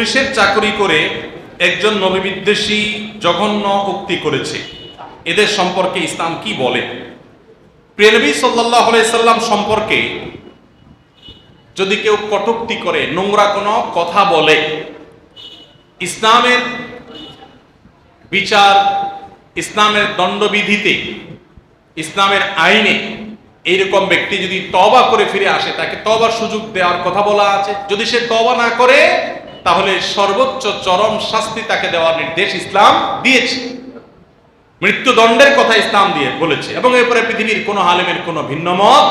পুলিশের চাকরি করে একজন নবী বিদ্বেষী জঘন্য উক্তি করেছে, এদের সম্পর্কে ইসলাম কি বলে? প্রিয় নবী সাল্লাল্লাহু আলাইহি সাল্লাম সম্পর্কে যদি কেউ কটূক্তি করে, নোংরা কোনো কথা বলে, ইসলামের বিচার, ইসলামের দণ্ডবিধিতে, ইসলামের আইনে এইরকম ব্যক্তি যদি তওবা করে ফিরে আসে, তাকে তওবার সুযোগ দেওয়ার কথা বলা আছে। যদি সে তওবা না করে, তাহলে সর্বোচ্চ চরম শাস্তি তাকে দেওয়ার নির্দেশ ইসলাম দিয়েছে। মৃত্যুদণ্ডের কথা ইসলাম দিয়ে বলেছে, এবং এরপরে পৃথিবীর কোনো আলেমের কোনো ভিন্ন মত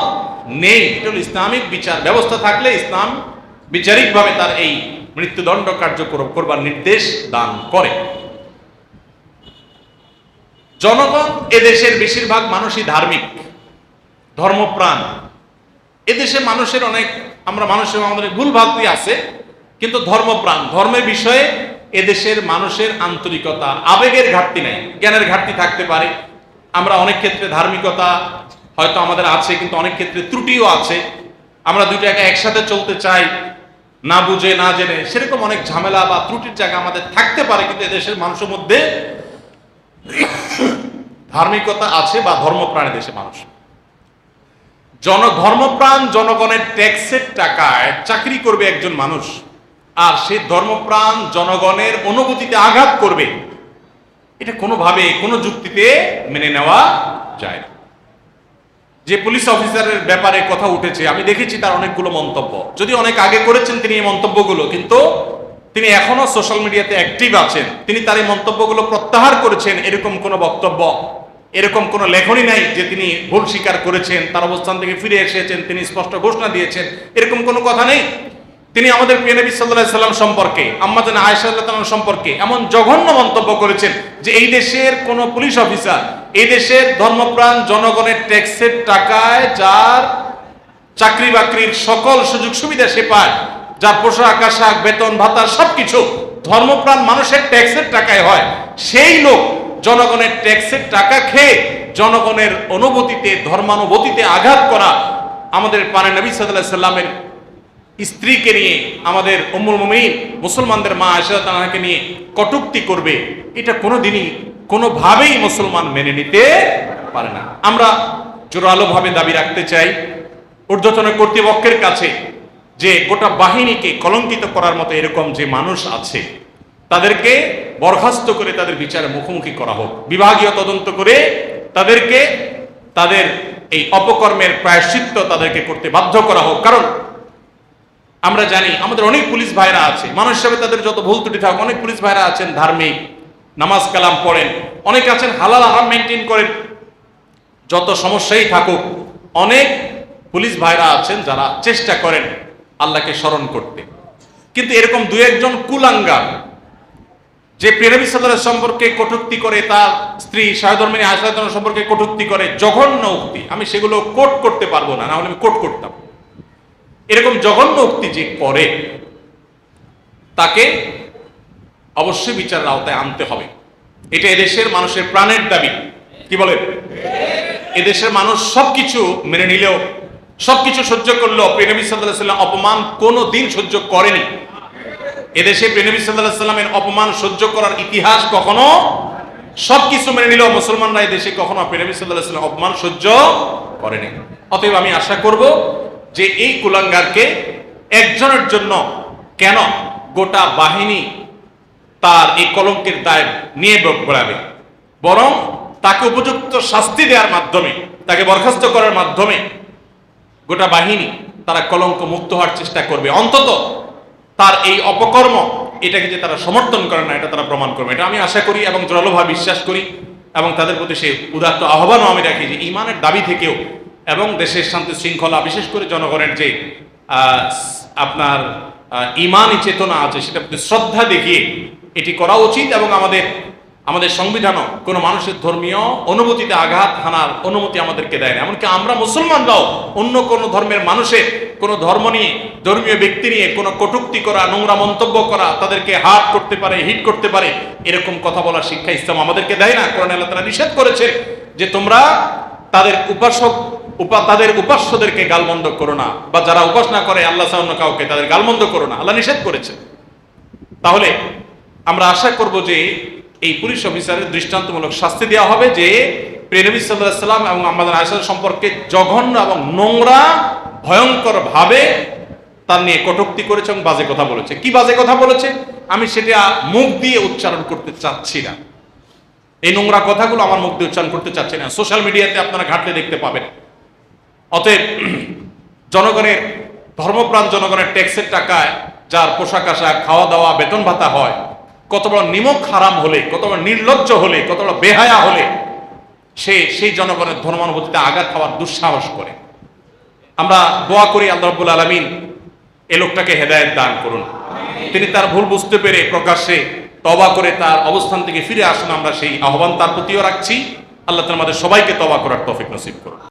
নেই। এটা হল ইসলামিক বিচার ব্যবস্থা থাকলে ইসলাম বিচারিকভাবে তার এই মৃত্যুদণ্ড কার্যকর করবার নির্দেশ দান করে। জনগণ এদেশের বেশিরভাগ মানুষই ধার্মিক, ধর্মপ্রাণ। এদেশে মানুষের অনেক, আমরা মানুষের আমাদের ভুল ভ্রান্তি আছে, কিন্তু ধর্মপ্রাণ, ধর্মের বিষয়ে এদেশের মানুষের আন্তরিকতা, আবেগের ঘাটতি নাই। জ্ঞানের ঘাটতি থাকতে পারে, আমরা অনেক ক্ষেত্রে ধার্মিকতা হয়তো আমাদের আছে, কিন্তু অনেক ক্ষেত্রে ত্রুটিও আছে। আমরা দুইটাকে একসাথে চলতে চাই, না বুঝে না জেনে, সেরকম অনেক ঝামেলা বা ত্রুটির জায়গা আমাদের থাকতে পারে, কিন্তু এদেশের মানুষের মধ্যে ধার্মিকতা আছে বা ধর্মপ্রাণ দেশে মানুষ। ধর্মপ্রাণ জনগণের ট্যাক্সের টাকায় চাকরি করবে একজন মানুষ, আর সে ধর্মপ্রাণ জনগণের অনুভূতিতে আঘাত করবে, এটা কোনোভাবে কোনো যুক্তিতে মেনে নেওয়া যায় না। যে পুলিশ অফিসারের ব্যাপারে কথা উঠেছে, আমি দেখেছি তার অনেকগুলো মন্তব্য, যদি অনেক আগে করেছেন তিনি এই মন্তব্যগুলো, কিন্তু তিনি এখনো সোশ্যাল মিডিয়াতে অ্যাক্টিভ আছেন। তিনি তার এই মন্তব্যগুলো প্রত্যাহার করেছেন, এরকম কোনো বক্তব্য, এরকম কোনো লেখনী নাই যে তিনি ভুল স্বীকার করেছেন, তার অবস্থান থেকে ফিরে এসেছেন, তিনি স্পষ্ট ঘোষণা দিয়েছেন, এরকম কোনো কথা নেই। তিনি আমাদের প্রিয় নবী সাল্লাল্লাহু আলাইহি সাল্লাম সম্পর্কে, আম্মা জান আয়েশা রাদিয়াল্লাহু আনহা সম্পর্কে এমন জঘন্য মন্তব্য করেছেন যে এই দেশের কোন পুলিশ অফিসার, এই দেশের ধর্মপ্রাণ জনগণের ট্যাক্সের টাকায় যার চাকরি বাকরির সকল সুযোগ সুবিধা সে পায়, যার পোশাক আশাক বেতন ভাতা সবকিছু ধর্মপ্রাণ মানুষের ট্যাক্সের টাকায় হয়, সেই লোক জনগণের ট্যাক্সের টাকা খেয়ে জনগণের অনুভূতিতে, ধর্মানুভূতিতে আঘাত করা, আমাদের প্রাণের নবী সাল্লাল্লাহু আলাইহি সাল্লামের স্ত্রীকে নিয়ে, আমাদের উম্মুল মুমিনিন মুসলমানদের মা আয়েশা রাদিয়াল্লাহু আনহাকে নিয়ে কটূক্তি করবে, এটা কোনোদিনই কোনোভাবেই মুসলমান মেনে নিতে পারে না। আমরা জোরালোভাবে দাবি রাখতে চাই ঊর্ধ্বতন কর্তৃপক্ষের কাছে যে গোটা বাহিনীকে কলঙ্কিত করার মতো এরকম যে মানুষ আছে, তাদেরকে বরখাস্ত করে তাদের বিচারের মুখোমুখি করা হোক, বিভাগীয় তদন্ত করে তাদেরকে তাদের এই অপকর্মের প্রায়শ্চিত্ত তাদেরকে করতে বাধ্য করা হোক। কারণ আমরা জানি আমাদের অনেক পুলিশ ভাইরা আছে, মানুষ হিসাবে তাদের যত ভুল ত্রুটি থাকুক, অনেক পুলিশ ভাইরা আছেন ধার্মিক, নামাজ কালাম পড়েন, অনেক আছেন হালাল হারাম মেনটেন করেন, যত সমস্যাই থাকুক, অনেক পুলিশ ভাইরা আছেন যারা চেষ্টা করেন আল্লাহকে স্মরণ করতে। কিন্তু এরকম দু একজন কুলাঙ্গার যে প্রিয় নবী সাল্লাল্লাহু আলাইহি সম্পর্কে কটূক্তি করে, তার স্ত্রী সহধর্মিণী আয়েশা রাদিয়াল্লাহু আনহা সম্পর্কে কটূক্তি করে, জঘন্য উক্তি, আমি সেগুলো কোট করতে পারবো না, না হলে আমি কোট করতাম। এরকম জঘন্য উক্তি যে করে, তাকে অবশ্যই বিচারের আওতায় আনতে হবে। এটা এদেশের মানুষের প্রাণের দাবি। কি বলেন? এদেশের মানুষ সবকিছু মেনে নিলেও, সবকিছু সহ্য করলেও প্রিয় নবী সাল্লাল্লাহু আলাইহি ওয়াসাল্লাম অপমান কোনো দিন সহ্য করেনি। এদেশে প্রিয় নবী সাল্লাল্লাহু আলাইহি ওয়াসাল্লামের অপমান সহ্য করার ইতিহাস কখনো, সবকিছু মেনে নিলেও মুসলমানরা এদেশে কখনো প্রিয় নবী সাল্লাল্লাহু আলাইহি ওয়াসাল্লাম অপমান সহ্য করেনি। অতএব আমি আশা করব যে এই কুলাঙ্গারকে একজনের জন্য কেন গোটা বাহিনী তার এই কলঙ্কের দায় নিয়ে বেড়াবে, বরং তাকে উপযুক্ত শাস্তি দেওয়ার মাধ্যমে, তাকে বরখাস্ত করার মাধ্যমে গোটা বাহিনী তারা কলঙ্ক মুক্ত হওয়ার চেষ্টা করবে। অন্তত তার এই অপকর্ম, এটাকে যে তারা সমর্থন করে না, এটা তারা প্রমাণ করবে, এটা আমি আশা করি এবং জোরালোভাবে বিশ্বাস করি। এবং তাদের প্রতি সে উদাত্ত আহ্বানও আমি রাখি যে ঈমানের দাবি থেকেও এবং দেশের শান্তি শৃঙ্খলা, বিশেষ করে জনগণের যে আপনার ঈমানি চেতনা আছে, সেটা প্রতি শ্রদ্ধা দেখিয়ে এটি করা উচিত। এবং আমাদের সংবিধানও কোনো মানুষের ধর্মীয় অনুভূতিতে আঘাত হানার অনুমতি আমাদেরকে দেয় না। এমনকি আমরা মুসলমানরাও অন্য কোনো ধর্মের মানুষের কোনো ধর্ম নিয়ে, ধর্মীয় ব্যক্তি নিয়ে কোনো কটূক্তি করা, নোংরা মন্তব্য করা, তাদেরকে হার্ট করতে পারে, হিট করতে পারে, এরকম কথা বলার শিক্ষা ইসলাম আমাদেরকে দেয় না। কোরআনে আল্লাহ তাআলা নিষেধ করেছে যে তোমরা তাদের উপাস্যদেরকে গালমন্দ করো না, বা যারা উপাসনা করে আল্লাহ ছাড়া অন্য কাউকে, তাদের গালমন্দ করো না, আল্লাহ নিষেধ করেছে। তাহলে আমরা আশা করব যে এই পুলিশ অফিসারের দৃষ্টান্তমূলক শাস্তি দেওয়া হবে, যে প্রিয় নবী সাল্লাল্লাহু আলাইহি ওয়াসাল্লাম এবং আমাদের আয়েশা সম্পর্কে জঘন্য এবং নোংরা ভয়ঙ্কর ভাবে তার নিয়ে কটূক্তি করেছে এবং বাজে কথা বলেছে। কি বাজে কথা বলেছে আমি সেটা মুখ দিয়ে উচ্চারণ করতে চাচ্ছি না, এই নোংরা কথাগুলো আমার মুখ দিয়ে উচ্চারণ করতে চাচ্ছি না, সোশ্যাল মিডিয়াতে আপনারা ঘাটলে দেখতে পাবেন। অতএব জনগণের, ধর্মপ্রাণ জনগণের ট্যাক্সের টাকায় যার পোশাক আশাক, খাওয়া দাওয়া, বেতন ভাতা হয়, কত বড় নিমক হারাম হলে, কত বড় নির্লজ্জ হলে, কত বড় বেহায়া হলে সে সেই জনগণের ধর্মানুভূতিতে আঘাত খাওয়ার দুঃসাহস করে। আমরা দোয়া করি আল্লাহ রাব্বুল আলামিন এ লোকটাকে হেদায়েত দান করুন, তিনি তার ভুল বুঝতে পেরে প্রকাশ্যে তওবা করে তার অবস্থান থেকে ফিরে আসুন। আমরা সেই আহ্বান তার প্রতিও রাখছি। আল্লাহ তাআলা আমাদের সবাইকে তওবা করার তৌফিক নসিব করুন।